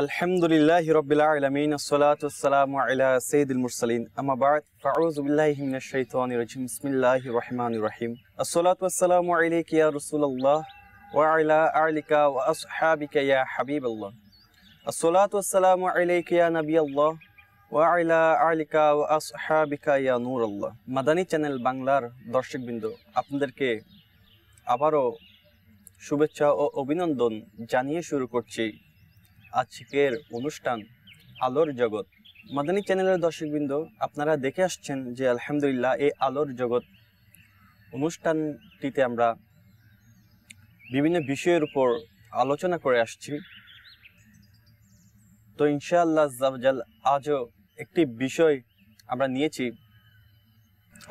আলহামদুলিল্লাহি রাব্বিল আলামিন আসসালাতু ওয়াসসালামু আলা সাইয়্যিদিল মুরসালিন আম্মা বা'দ ফাউযু বিল্লাহি মিনাশ শাইতানির রাজিম বিসমিল্লাহির রহমানির রহিম আসসালাতু ওয়াসসালামু আলাইকা ইয়া রাসূলুল্লাহ ওয়া আলা আলিকা ওয়া আসহাবিকা ইয়া হাবিবাল্লাহ আসসালাতু ওয়াসসালামু আলাইকা ইয়া নবিয়াল্লাহ ওয়া আলা আলিকা ওয়া আসহাবিকা ইয়া নূরাল্লাহ। মাদানী চ্যানেল বাংলার দর্শকবৃন্দ, আপনাদেরকে আবারও শুভেচ্ছা ও অভিনন্দন জানিয়ে শুরু করছি আজকের অনুষ্ঠান আলোর জগৎ। মাদানী চ্যানেলের দর্শকবৃন্দ, আপনারা দেখে আসছেন যে আলহামদুলিল্লাহ এই আলোর জগৎ অনুষ্ঠানটিতে আমরা বিভিন্ন বিষয়ের উপর আলোচনা করে আসছি। তো ইনশাআল্লাহ আজ্জাওয়াজাল আজও একটি বিষয় আমরা নিয়েছি।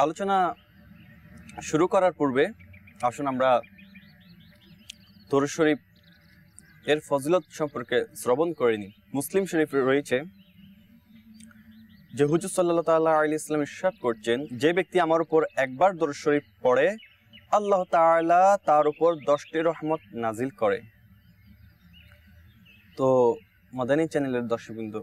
আলোচনা শুরু করার পূর্বে আসুন আমরা দরুদ শরীফ এর ফজিলত সম্পর্কে শ্রবণ করে নিই। মুসলিম শরীফে রয়েছে যে হুজুর সাল্লাল্লাহু তাআলা আলাইহি ওয়াসাল্লাম ইরশাদ করছেন, যে ব্যক্তি আমার উপর একবার দরুদ শরীফ পড়ে আল্লাহ তাআলা তার উপর 10টি রহমত নাজিল করে। তো মাদানী চ্যানেলের দর্শকবৃন্দ,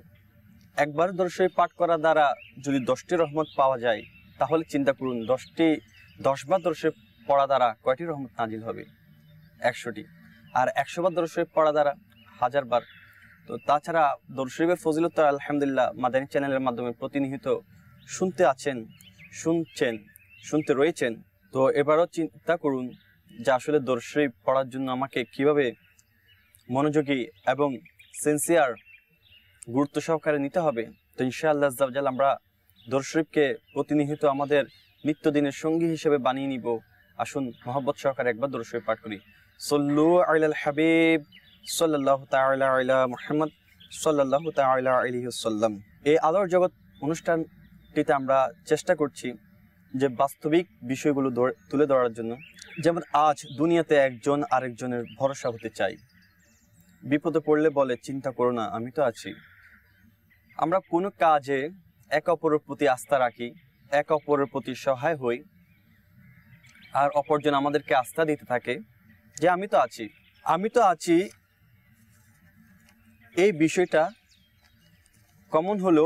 একবার দরুদ শরীফ পাঠ করা দ্বারা যদি 10টি রহমত পাওয়া যায়, তাহলে চিন্তা করুন 10 বার দরুদ শরীফ পড়া দ্বারা কয়টি রহমত নাজিল হবে? 100টি। আর 100 বার দরুদ শরীফ পড়া দ্বারা 1000 বার। তো তাছাড়া দরুদ শরীফের ফজিলত আলহামদুলিল্লাহ মাদানী চ্যানেলের মাধ্যমে প্রতিনিয়ত শুনতে রয়েছেন। তো এবারও চিন্তা করুন যে আসলে দরুদ শরীফ পড়ার জন্য আমাকে কিভাবে মনোযোগী এবং সিনসিয়ার গুরুত্ব সহকারে নিতে হবে। তো ইনশাআল্লাহ আজ্জাওয়াজাল আমরা দরুদ শরীফকে প্রতিনিয়ত আমাদের নিত্যদিনের সঙ্গী হিসেবে বানিয়ে নিব। আসুন মহব্বত সহকারে একবার দরুদ শরীফ পাঠ করি। সল্লু আলাল হাবিব সাল্লাল্লাহু তাআলা আলা মুহাম্মদ সাল্লাল্লাহু তাআলা আলাইহি ওয়াসাল্লাম। এই আলোর জগৎ অনুষ্ঠানটিতে আমরা চেষ্টা করছি যে বাস্তবিক বিষয়গুলো তুলে ধরার জন্য। যেমন আজ দুনিয়াতে একজন আরেকজনের ভরসা হতে চাই। বিপদে পড়লে বলে চিন্তা করো না, আমি তো আছি। আমরা কোনো কাজে একে অপরের প্রতি আস্থা রাখি, একে অপরের প্রতি সহায় হই, আর অপরজন আমাদেরকে আস্থা দিতে থাকে যে আমি তো আছি। এই বিষয়টা কমন হলো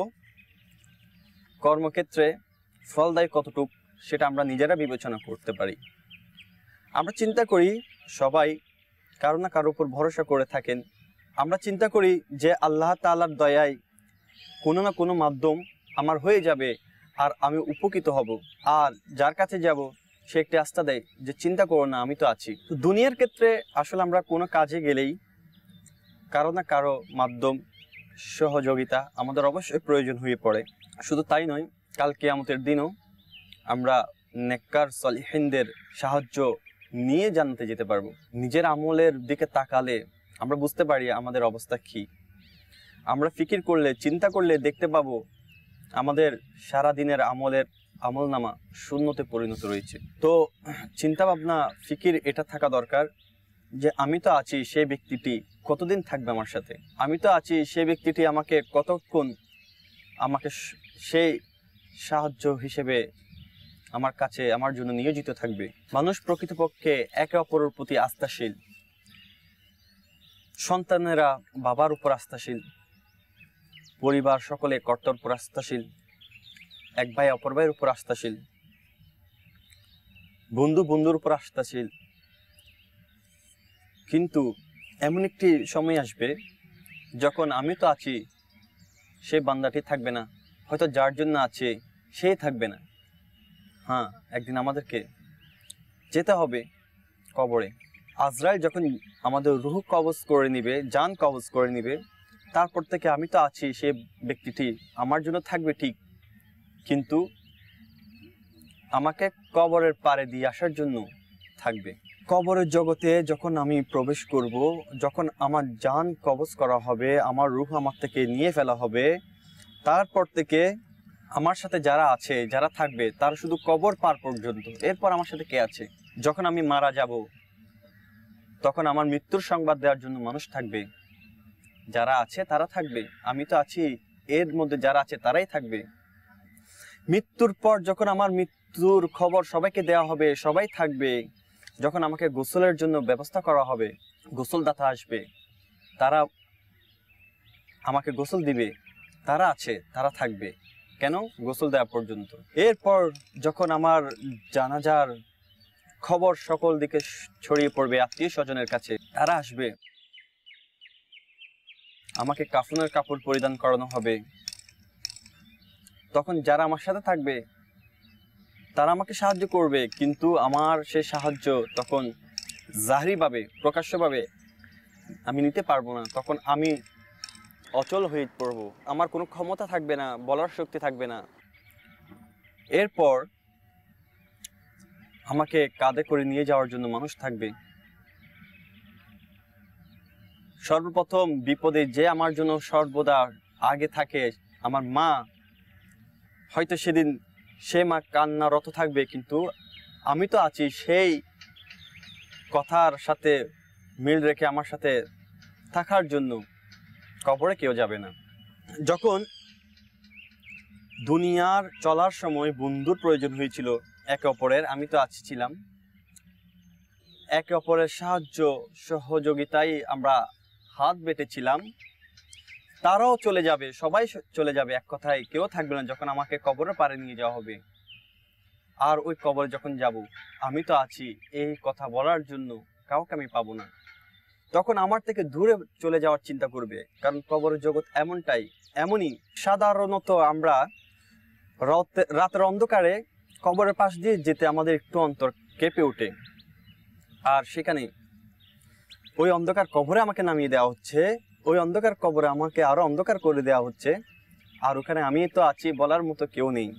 কর্মক্ষেত্রে ফলদায়ী কতটুকু সেটা আমরা নিজেরা বিবেচনা করতে পারি। আমরা চিন্তা করি সবাই কারো না কারোর উপর ভরসা করে থাকেন। আমরা চিন্তা করি যে আল্লাহ তাআলার দয়ায় কোনো না কোনো মাধ্যম আমার হয়ে যাবে আর আমি উপকৃত হব। আর যার কাছে যাব সে একটি আস্থা দেয় যে চিন্তা করো না, আমি তো আছি। তো দুনিয়ার ক্ষেত্রে আসলে আমরা কোনো কাজে গেলেই কারো না কারো মাধ্যম সহযোগিতা আমাদের অবশ্যই প্রয়োজন হয়ে পড়ে। শুধু তাই নয়, কাল কিয়ামতের দিনও আমরা নেককার সলিহিনদের সাহায্য নিয়ে জান্নাতে যেতে পারবো। নিজের আমলের দিকে তাকালে আমরা বুঝতে পারি আমাদের অবস্থা কি। আমরা ফিকির করলে, চিন্তা করলে দেখতে পাবো আমাদের সারা দিনের আমলনামা শূন্যতে পরিণত রয়েছে। তো চিন্তা ভাবনা ফিকির এটা থাকা দরকার যে আমি তো আছি, সেই ব্যক্তিটি কতদিন থাকবে আমার সাথে। আমি তো আছি, সেই ব্যক্তিটি আমাকে কতক্ষণ সেই সাহায্য হিসেবে আমার কাছে আমার জন্য নিয়োজিত থাকবে। মানুষ প্রকৃতপক্ষে একে অপরের প্রতি আস্থাশীল। সন্তানেরা বাবার উপর আস্থাশীল, পরিবার সকলে কর্তার উপর আস্থাশীল, এক ভাই অপর ভাইয়ের উপর আস্থাশীল, বন্ধু বন্ধুর উপর আস্থাশীল। কিন্তু এমন একটি সময় আসবে যখন আমি তো আছি সেই বান্দাটি থাকবে না, হয়তো যার জন্য আছে সে থাকবে না। হ্যাঁ, একদিন আমাদেরকে যেতে হবে কবরে। আজরাইল যখন আমাদের রূহ কবজ করে নিবে, জান কবজ করে নিবে, তারপর থেকে আমি তো আছি সে ব্যক্তিটি আমার জন্য থাকবে ঠিক, কিন্তু আমাকে কবরের পারে দিয়ে আসার জন্য থাকবে। কবরের জগতে যখন আমি প্রবেশ করব, যখন আমার জান কবজ করা হবে, আমার রূহ আমার থেকে নিয়ে ফেলা হবে, তারপর থেকে আমার সাথে যারা আছে, যারা থাকবে, তারা শুধু কবর পার পর্যন্ত। এরপর আমার সাথে কে আছে? যখন আমি মারা যাব তখন আমার মৃত্যুর সংবাদ দেওয়ার জন্য মানুষ থাকবে। যারা আছে তারা থাকবে, আমি তো আছি, এর মধ্যে যারা আছে তারাই থাকবে। মৃত্যুর পর যখন আমার মৃত্যুর খবর সবাইকে দেওয়া হবে, সবাই থাকবে। যখন আমাকে গোসলের জন্য ব্যবস্থা করা হবে, গোসলদাতা আসবে, তারা আমাকে গোসল দিবে তারা আছে, তারা থাকবে। কেন? গোসল দেওয়া পর্যন্ত। এরপর যখন আমার জানাজার খবর সকল দিকে ছড়িয়ে পড়বে, আত্মীয় স্বজনের কাছে তারা আসবে, আমাকে কাফনের কাপড় পরিধান করানো হবে, তখন যারা আমার সাথে থাকবে তারা আমাকে সাহায্য করবে, কিন্তু আমার সেই সাহায্য তখন জাহিরিভাবে, প্রকাশ্যভাবে আমি নিতে পারবো না। তখন আমি অচল হয়ে পড়বো, আমার কোনো ক্ষমতা থাকবে না, বলার শক্তি থাকবে না। এরপর আমাকে কাঁধে করে নিয়ে যাওয়ার জন্য মানুষ থাকবে। সর্বপ্রথম বিপদে যে আমার জন্য সর্বদা আগে থাকে, আমার মা। হয়তো সেদিন সে মা কান্নারত থাকবে, কিন্তু আমি তো আছি। সেই কথার সাথে মিল রেখে আমার সাথে থাকার জন্য কবরে কেউ যাবে না। যখন দুনিয়ার চলার সময় বন্ধুর প্রয়োজন হয়েছিল একে অপরের, আমি তো আছি ছিলাম। একে অপরের সাহায্য সহযোগিতায় আমরা হাত বেঁটেছিলাম। তারাও চলে যাবে, সবাই চলে যাবে, এক কথায় কেউ থাকবে না যখন আমাকে কবরের পাড়ে নিয়ে যাওয়া হবে। আর ওই কবরে যখন যাব, আমি তো আছি, এই কথা বলার জন্য কাউকে আমি পাবো না। তখন আমার থেকে দূরে চলে যাওয়ার চিন্তা করবে, কারণ কবরের জগৎ এমনই। সাধারণত আমরা রাতের অন্ধকারে কবরের পাশ দিয়ে যেতে আমাদের একটু অন্তর কেঁপে ওঠে। আর সেখানে ওই অন্ধকার কবরে আমাকে নামিয়ে দেওয়া হচ্ছে, ওই অন্ধকার কবরে আমাকে আরো অন্ধকার করে দেওয়া হচ্ছে, আর ওখানে আমি তো আছি, বলার মতো কেউ নেই।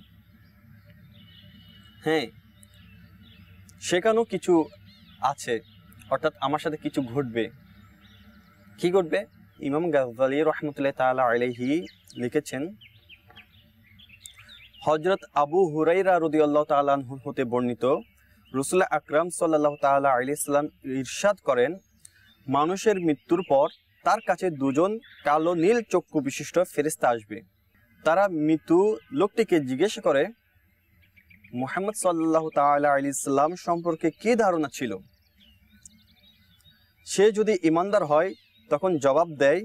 হ্যাঁ, সেখানেও কিছু আছে, অর্থাৎ আমার সাথে কিছু ঘটবে। কি ঘটবে? ইমাম গাজ্জালী রাহমাতুল্লাহি তাআলা আলাইহি লিখেছেন, হযরত আবু হুরায়রা রাদিয়াল্লাহু তাআলা আনহু হতে বর্ণিত, রাসূল আকরাম সাল্লাল্লাহু তাআলা আলাইহি সাল্লাম ইরশাদ করেন, মানুষের মৃত্যুর পর তার কাছে দুজন কালো নীল চক্ষু বিশিষ্ট ফেরেশতা আসবে। তারা মৃত্যু লোকটিকে জিজ্ঞেস করে, মুহাম্মদ সাল্লাল্লাহু তাআলা আলাইহি সাল্লাম সম্পর্কে কি ধারণা ছিল? সে যদি ঈমানদার হয় তখন জবাব দেয়,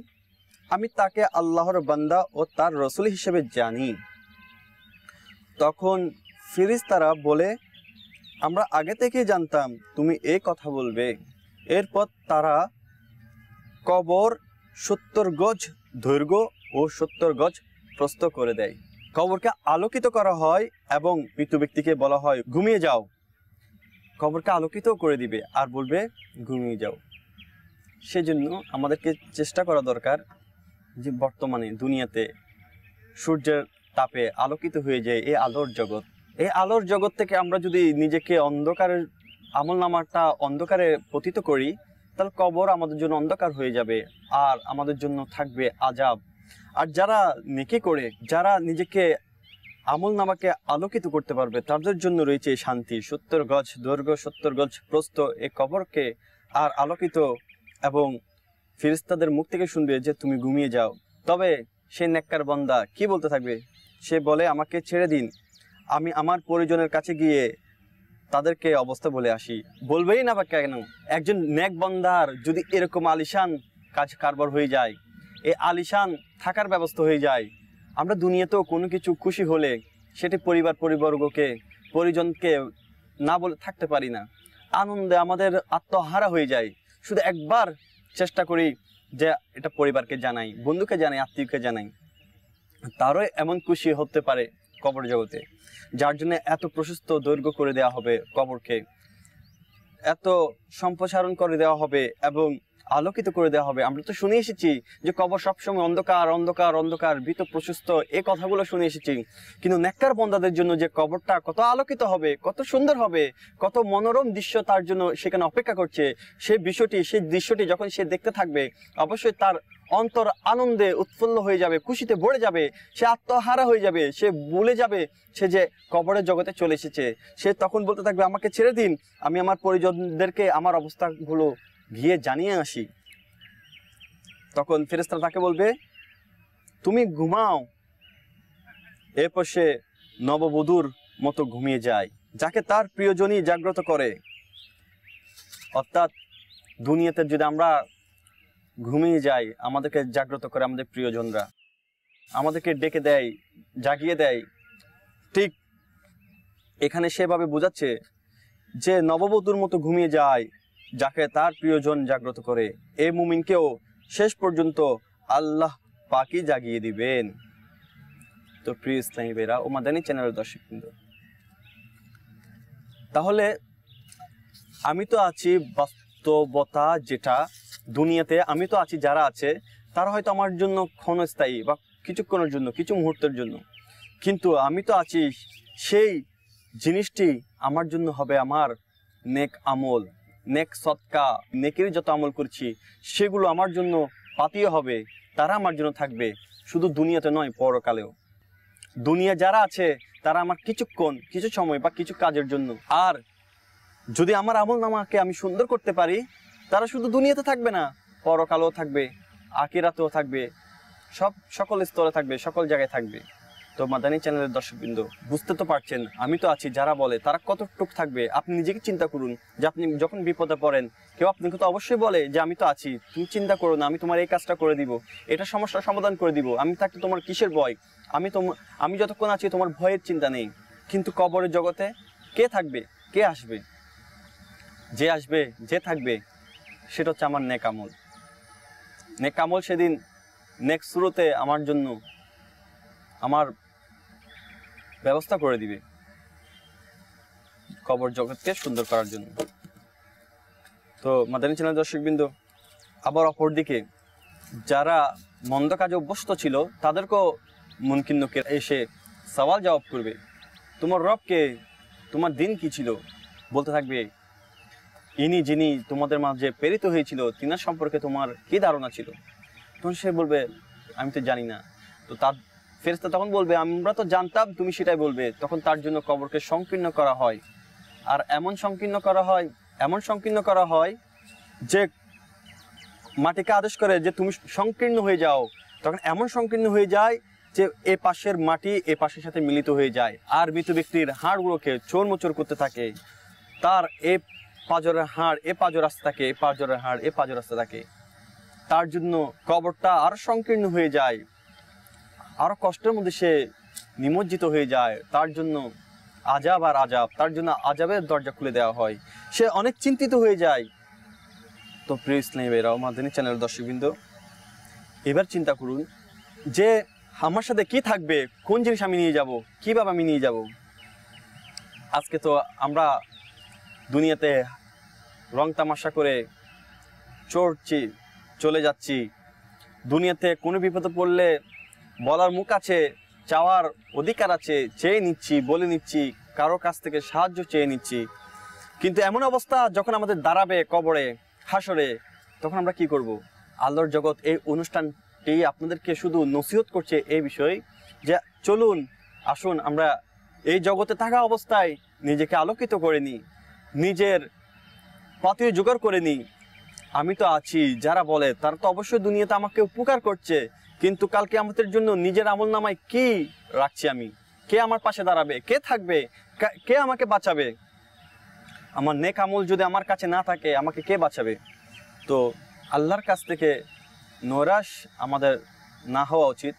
আমি তাকে আল্লাহর বান্দা ও তার রাসূল হিসেবে জানি। তখন ফেরেশতারা বলে, আমরা আগে থেকেই জানতাম তুমি এই কথা বলবে। এরপর তারা কবর 70 গজ দৈর্ঘ্য ও 70 গজ প্রস্থ করে দেয়। কবরকে আলোকিত করা হয় এবং মৃত ব্যক্তিকে বলা হয়, ঘুমিয়ে যাও। কবরকে আলোকিত করে দিবে আর বলবে, ঘুমিয়ে যাও। সেজন্য আমাদেরকে চেষ্টা করা দরকার যে বর্তমানে দুনিয়াতে সূর্যের তাপে আলোকিত হয়ে যায় এই আলোর জগৎ। এই আলোর জগৎ থেকে আমরা যদি নিজেকে অন্ধকারের আমলনামাটা অন্ধকারে পতিত করি, তাহলে কবর আমাদের জন্য অন্ধকার হয়ে যাবে আর আমাদের জন্য থাকবে আযাব। আর যারা নেকি করে, যারা নিজেকে আমলনামাকে আলোকিত করতে পারবে, তাদের জন্য রয়েছে শান্তি। 70 গজ দৈর্ঘ্য, 70 গজ প্রস্থ এই কবরকে আর আলোকিত, এবং ফেরেশতাদের মুখ থেকে শুনবে যে তুমি ঘুমিয়ে যাও। তবে সে নেককার বান্দা কি বলতে থাকবে? সে বলে, আমাকে ছেড়ে দিন, আমি আমার পরিজনের কাছে গিয়ে তাদেরকে অবস্থা বলে আসি। বলবেই না বা কেন? একজন নেক বান্দার যদি এরকম আলিশান কাজ কারবার হয়ে যায়, এই আলিশান থাকার ব্যবস্থা হয়ে যায়, আমরা দুনিয়াতেও কোনো কিছু খুশি হলে সেটি পরিবারবর্গকে, পরিজনকে না বলে থাকতে পারি না। আনন্দে আমাদের আত্মহারা হয়ে যায়। শুধু একবার চেষ্টা করি যে এটা পরিবারকে জানাই, বন্ধুকে জানাই, আত্মীয়কে জানাই, তারও এমন খুশি হতে পারে কবর জগতে, যার জন্য এত প্রশস্ত দৈর্ঘ্য করে দেওয়া হবে কবরকে, এত সম্প্রসারণ করে দেওয়া হবে এবং আলোকিত করে দেওয়া হবে। আমরা তো শুনে এসেছি যে কবর সবসময় অন্ধকার অন্ধকার অন্ধকার, ভীত প্রশস্ত, এই কথাগুলো শুনে এসেছি। কিন্তু নেককার বান্দাদের জন্য যে কবরটা কত আলোকিত হবে, কত সুন্দর হবে, কত মনোরম দৃশ্য তার জন্য সেখানে অপেক্ষা করছে, সেই দৃশ্যটি যখন সে দেখতে থাকবে, অবশ্যই তার অন্তর আনন্দে উৎফুল্ল হয়ে যাবে, খুশিতে ভরে যাবে, সে আত্মহারা হয়ে যাবে, সে ভুলে যাবে সে যে কবরের জগতে চলে এসেছে। সে তখন বলতে থাকবে, আমাকে ছেড়ে দিন, আমি আমার পরিজনদেরকে আমার অবস্থাগুলো গিয়ে জানিয়ে আসি। তখন ফেরেশতারা তাকে বলবে, তুমি ঘুমাও। এরপর সে নববধূর মতো ঘুমিয়ে যায়, যাকে তার প্রিয়জনই জাগ্রত করে। অর্থাৎ দুনিয়াতে যদি আমরা ঘুমিয়ে যাই আমাদেরকে জাগ্রত করে আমাদের প্রিয়জনরা, আমাদেরকে ডেকে দেয়, জাগিয়ে দেয়। ঠিক এখানে সেভাবে বোঝাচ্ছে যে নববধূর মতো ঘুমিয়ে যায় যাকে তার প্রিয়জন জাগ্রত করে, এই মুমিনকেও শেষ পর্যন্ত আল্লাহ পাকই জাগিয়ে দিবেন। তো প্রিয় ইসলামী ভাইরা ও মাদানী চ্যানেলের দর্শকবৃন্দ, তাহলে আমি তো আছি বাস্তবতা যেটা দুনিয়াতে, আমি তো আছি, যারা আছে তারা হয়তো আমার জন্য ক্ষণস্থায়ী বা কিছুক্ষণের জন্য, কিছু মুহূর্তের জন্য, কিন্তু আমি তো আছি সেই জিনিসটি আমার জন্য হবে আমার নেক আমল, নেক সদকা, নেকের যত আমল করছি সেগুলো আমার জন্য পাতিয়ে হবে, তারা আমার জন্য থাকবে, শুধু দুনিয়াতে নয় পরকালেও। দুনিয়া যারা আছে তারা আমার কিছুক্ষণ, কিছু সময় বা কিছু কাজের জন্য, আর যদি আমার আমল নামাকে আমি সুন্দর করতে পারি তারা শুধু দুনিয়াতে থাকবে না, পরকালেও থাকবে, আখিরাতেও থাকবে, সকল স্তরে থাকবে, সকল জায়গায় থাকবে। তো মাদানী চ্যানেলের দর্শকবৃন্দ, বুঝতে তো পারছেন আমি তো আছি যারা বলে তারা কতটুক থাকবে। আপনি নিজেকে চিন্তা করুন যে আপনি যখন বিপদে পড়েন কেউ আপনাকে তো অবশ্যই বলে যে আমি তো আছি, তুমি চিন্তা করো না, আমি তোমার এই কাজটা করে দিব, এটা সমস্যার সমাধান করে দিব, আমি থাকতে তোমার কিসের ভয়, আমি যতক্ষণ আছি তোমার ভয়ের চিন্তা নেই। কিন্তু কবরের জগতে কে থাকবে, কে আসবে? যে আসবে, যে থাকবে সেটা হচ্ছে আমার নেক আমল। নেক আমল সেদিন নেক্সট শুরুতে আমার জন্য আমার ব্যবস্থা করে দিবে কবর জগৎকে সুন্দর করার জন্য। তো মাদানী চ্যানেল দর্শকবৃন্দ, আবার অপরদিকে যারা মন্দ কাজে অভ্যস্ত ছিল তাদেরকেও মুনকির নকির এসে সওয়াল জবাব করবে, তোমার রবকে, তোমার দিন কি ছিল? বলতে থাকবে ইনি যিনি তোমাদের মাঝে প্রেরিত হয়েছিল তিনার সম্পর্কে তোমার কি ধারণা ছিল? তখন সে বলবে আমি তো জানি না। তো তার ফেরেশতা তখন বলবে আমরা তো জানতাম তুমি সেটাই বলবে। তখন তার জন্য কবরকে সংকীর্ণ করা হয়, আর এমন সংকীর্ণ করা হয় যে মাটিকে আদেশ করে যে তুমি সংকীর্ণ হয়ে যাও। তখন এমন সংকীর্ণ হয়ে যায় যে এ পাশের মাটি এ পাশের সাথে মিলিত হয়ে যায়, আর মৃত ব্যক্তির হাড়গুলোকে চোরমোচর করতে থাকে। তার এ পাঁজরের হাড় এ পাঁজর রাস্তা থাকে, এ পাঁজরের হাড় এ পাঁজর রাস্তা থাকে। তার জন্য কবরটা আরো সংকীর্ণ হয়ে যায়, আরো কষ্টের মধ্যে সে নিমজ্জিত হয়ে যায়। তার জন্য আজাব আর আজাব, তার জন্য আজাবের দরজা খুলে দেওয়া হয়, সে অনেক চিন্তিত হয়ে যায়। তো প্রিয় ইসলামী ভাইরা, মাদানী চ্যানেলের দর্শকবৃন্দ, এবার চিন্তা করুন যে আমার সাথে কি থাকবে, কোন জিনিস আমি নিয়ে যাব, কিভাবে আমি নিয়ে যাব। আজকে তো আমরা দুনিয়াতে রং তামাশা করে চড়ছি, চলে যাচ্ছি। দুনিয়াতে কোনো বিপদে পড়লে বলার মুখ আছে, চাওয়ার অধিকার আছে, চেয়ে নিচ্ছি, বলে নিচ্ছি, কারো কাছ থেকে সাহায্য চেয়ে নিচ্ছি। কিন্তু এমন অবস্থা যখন আমাদের দাঁড়াবে কবরে, হাসরে, তখন আমরা কি করব? আল্লাহর জগৎ এই অনুষ্ঠানটি আপনাদেরকে শুধু নসিহত করছে এই বিষয়ে যে চলুন, আসুন আমরা এই জগতে থাকা অবস্থায় নিজেকে আলোকিত করে নিই, নিজের পাথেয় জোগাড় করে নিই। আমি তো আছি যারা বলে তারা তো অবশ্যই দুনিয়াতে আমাকে উপকার করছে, কিন্তু কালকে আমাদের জন্য নিজের আমল নামায় কি রাখছি আমি? কে আমার পাশে দাঁড়াবে? কে থাকবে? কে আমাকে বাঁচাবে? আমার নেক আমল যদি আমার কাছে না থাকে আমাকে কে বাঁচাবে? তো আল্লাহর কাছ থেকে নৈরাশ আমাদের না হওয়া উচিত।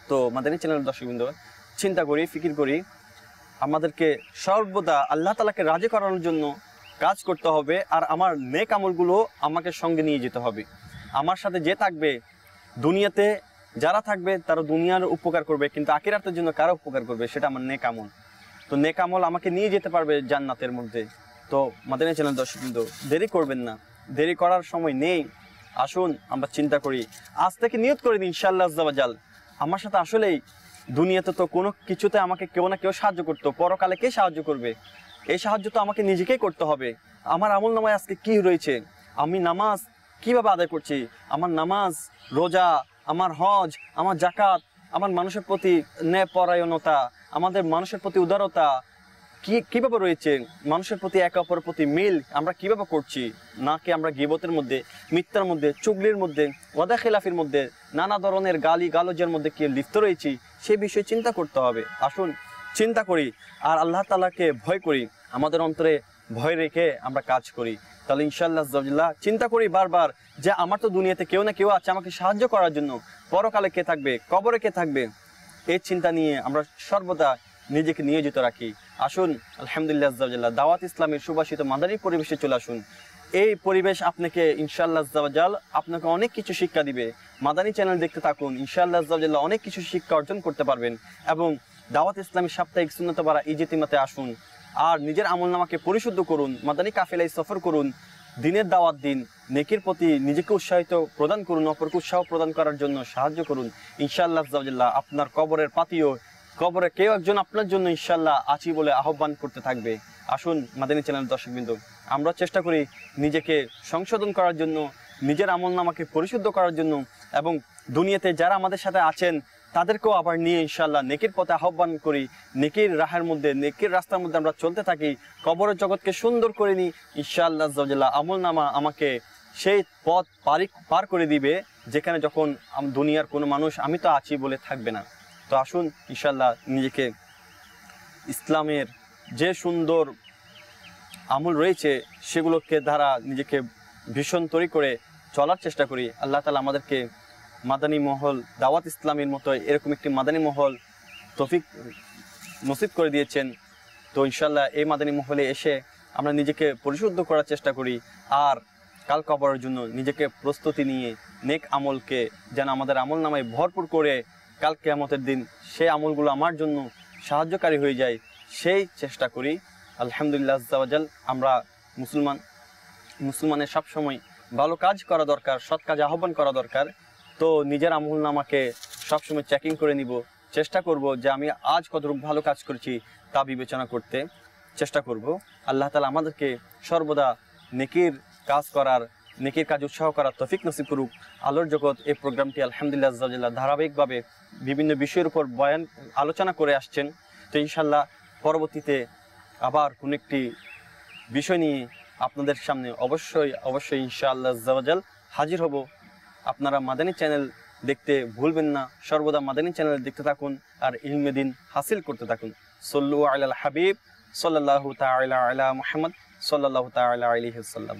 তো মাদানী চ্যানেলের দর্শকবৃন্দ, চিন্তা করি, ফিকির করি, আমাদেরকে সর্বদা আল্লাহ তাআলাকে রাজি করানোর জন্য কাজ করতে হবে, আর আমার নেক আমলগুলো আমাকে সঙ্গে নিয়ে যেতে হবে। আমার সাথে যে থাকবে, দুনিয়াতে যারা থাকবে তারা দুনিয়ার উপকার করবে, কিন্তু আখিরাতের জন্য কারা উপকার করবে সেটা আমার নেক আমল। তো নেক আমল আমাকে নিয়ে যেতে পারবে জান্নাতের মধ্যে। তো মাদানী চ্যানেল দর্শকবৃন্দ, দেরি করবেন না, দেরি করার সময় নেই। আসুন আমরা চিন্তা করি, আজ থেকে নিয়ত করে দিন ইনশাআল্লাহ আজ্জা ওয়া জাল, আমার সাথে আসলেই দুনিয়াতে তো কোনো কিছুতে আমাকে কেউ না কেউ সাহায্য করতো, পরকালে কে সাহায্য করবে? এই সাহায্য তো আমাকে নিজেকেই করতে হবে। আমার আমল নামায় আজকে কি রয়েছে, আমি নামাজ কিভাবে আদায় করছি, আমার নামাজ, রোজা, আমার হজ, আমার জাকাত, আমার মানুষের প্রতি ন্যায়পরায়ণতা, আমাদের মানুষের প্রতি উদারতা কিভাবে রয়েছে, মানুষের প্রতি একে অপরের প্রতি মিল আমরা কিভাবে করছি, নাকি আমরা গীবতের মধ্যে, মিথ্যার মধ্যে, চুগলির মধ্যে, ওয়াদা খেলাফির মধ্যে, নানা ধরনের গালি গালজের মধ্যে কি লিপ্ত রয়েছি, সে বিষয়ে চিন্তা করতে হবে। আসুন চিন্তা করি আর আল্লাহ তাআলাকে ভয় করি, আমাদের অন্তরে ভয় রেখে আমরা কাজ করি, তাহলে ইনশাআল্লাহ আজ্জাওয়াজাল্লাহ চিন্তা করি বারবার যে আমার তো দুনিয়াতে কেউ না কেউ আছে আমাকে সাহায্য করার জন্য, পরকালে কে থাকবে, কবরে কে থাকবে, এই চিন্তা নিয়ে আমরা সর্বদা নিজেকে নিয়োজিত রাখি। আসুন আলহামদুলিল্লাহ আজ্জাওয়াজাল্লাহ দাওয়াত ইসলামের সুবাসিত মাদানী পরিবেশে চলে আসুন। এই পরিবেশ আপনাকে ইনশাআল্লাহ আজ্জাওয়াজাল আপনাকে অনেক কিছু শিক্ষা দিবে। মাদানী চ্যানেল দেখতে থাকুন, ইনশাআল্লাহ আজ্জাওয়াজাল্লাহ অনেক কিছু শিক্ষা অর্জন করতে পারবেন। এবং দাওয়াত ইসলামের সাপ্তাহিক সুন্নাত বারা ইজতিমাতে আসুন আর নিজের আমলনামাকে পরিশুদ্ধ করুন, মাদানী কাফেলায় সফর করুন, দিনের দাওয়াত দিন, নেকির প্রতি নিজেকে উৎসাহিত প্রদান করুন, অপরকে উৎসাহ প্রদান করার জন্য সাহায্য করুন। ইনশাআল্লাহ আজ্জাওয়াজাল্লাহ আপনার কবরের পাতিও কবরে কেউ একজন আপনার জন্য ইনশাআল্লাহ আছি বলে আহ্বান করতে থাকবে। আসুন মাদানী চ্যানেল দর্শকবৃন্দ, আমরা চেষ্টা করি নিজেকে সংশোধন করার জন্য, নিজের আমলনামাকে পরিশুদ্ধ করার জন্য, এবং দুনিয়াতে যারা আমাদের সাথে আছেন তাদেরকেও আবার নিয়ে ইনশাআল্লাহ নেকির পথে আহ্বান করি, নেকির রাহের মধ্যে, নেকির রাস্তার মধ্যে আমরা চলতে থাকি, কবরের জগৎকে সুন্দর করে নিই। ইনশাআল্লাহ আজ্জাওয়াজাল্লাহ আমলনামা আমাকে সেই পথ পার করে দিবে যেখানে যখন দুনিয়ার কোনো মানুষ আমি তো আছি বলে থাকবে না। তো আসুন ইনশাআল্লাহ নিজেকে ইসলামের যে সুন্দর আমল রয়েছে সেগুলোকে দ্বারা নিজেকে ভীষণ তৈরি করে চলার চেষ্টা করি। আল্লাহ তাআলা আমাদেরকে মাদানী মহল, দাওয়াত ইসলামের মতো এরকম একটি মাদানী মহল তৌফিক নসিব করে দিয়েছেন। তো ইনশাআল্লাহ এই মাদানী মহলে এসে আমরা নিজেকে পরিশুদ্ধ করার চেষ্টা করি আর কাল কবরের জন্য নিজেকে প্রস্তুতি নিয়ে নেক আমলকে যেন আমাদের আমল নামায় ভরপুর করে কাল কিয়ামতের দিন সেই আমলগুলো আমার জন্য সাহায্যকারী হয়ে যায়, সেই চেষ্টা করি। আলহামদুলিল্লাহ আজ্জাওয়াজাল আমরা মুসলমানের সবসময় ভালো কাজ করা দরকার, সৎ কাজে আহ্বান করা দরকার। তো নিজের আমল নামাকে সবসময় চেকিং করে নিব, চেষ্টা করব যে আমি আজ কতটুকু ভালো কাজ করেছি তা বিবেচনা করতে চেষ্টা করব। আল্লাহ তাআলা আমাদেরকে সর্বদা নেকির কাজ করার, নেকির কাজ উৎসাহ করার তৌফিক নসিব করুক। আলোর জগৎ এই প্রোগ্রামটি আলহামদুলিল্লাহ আজ্জাওয়াজাল্লাহ ধারাবাহিকভাবে বিভিন্ন বিষয়ের উপর বয়ান আলোচনা করে আসছেন। তো ইনশাআল্লাহ পরবর্তীতে আবার কোনো একটি বিষয় নিয়ে আপনাদের সামনে অবশ্যই ইনশাআল্লাহ আজ্জাওয়াজাল হাজির হব। আপনারা মাদানী চ্যানেল দেখতে ভুলবেন না, সর্বদা মাদানী চ্যানেল দেখতে থাকুন আর ইলমে দ্বীন হাসিল করতে থাকুন। সল্লু আলাল হাবিব সাল্লাল্লাহু তাআলা আলা মুহাম্মদ সাল্লাল্লাহু তাআলা আলাইহি ওয়াসাল্লাম।